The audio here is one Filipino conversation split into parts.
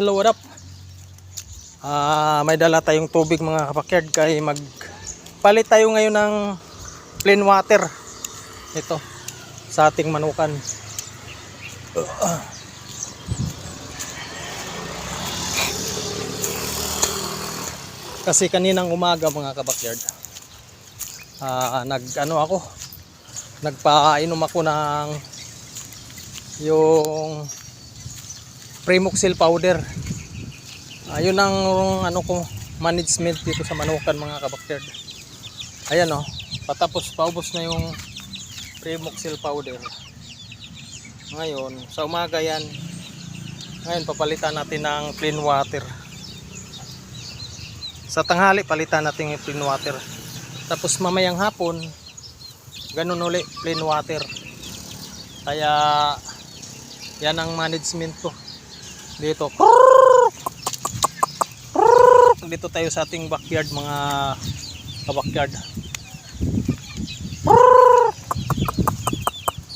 Hello, what up? May dala tayong tubig mga kabakyard, kaya magpalit tayo ngayon ng plain water ito sa ating manukan. Kasi kaninang umaga mga kabakyard, nagpainom ako ng yung Primoxil powder. Yun ang management dito sa manukan mga kabakyard. Ayan patapos paubos na yung Primoxil powder. Ngayon sa umaga yan, ngayon papalitan natin ng plain water. Sa tanghali palitan natin yung plain water, tapos mamayang hapon ganun uli plain water. Kaya yan ang management ko dito. Dito tayo sa ating backyard mga kabakyard.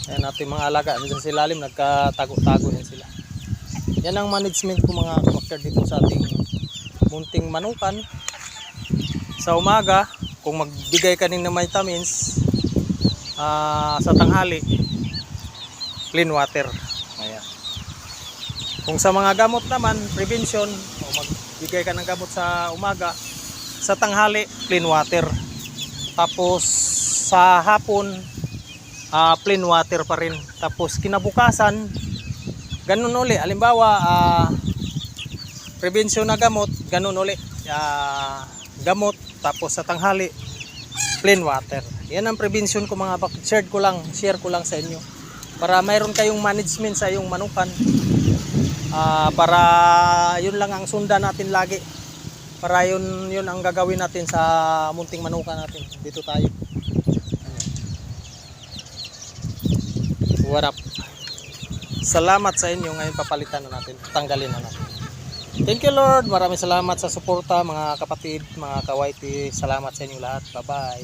Ayan natin mga alaga, nandiyan sa ilalim, nagkatago-tago yan sila. Yan ang management ko mga kabakyard dito sa ating munting manukan. Sa umaga kung magbigay ka ng vitamins, sa tanghali clean water. Ayan. Kung sa mga gamot naman, prevention, o magbigay ka ng gamot sa umaga, sa tanghali clean water. Tapos sa hapon plain water pa rin. Tapos kinabukasan ganun uli. Halimbawa prevention na gamot, ganun uli gamot. Tapos sa tanghali plain water. Yan ang prevention ko mga share ko lang sa inyo para mayroon kayong management sa iyong manukan. Para yun lang ang sundan natin lagi, para yun ang gagawin natin sa munting manukan natin. Dito tayo. What up? Salamat sa inyo. Ngayon papalitan na natin, tanggalin na natin. Thank you Lord, maraming salamat sa suporta mga kapatid, mga kawaiti. Salamat sa inyo lahat. Bye bye.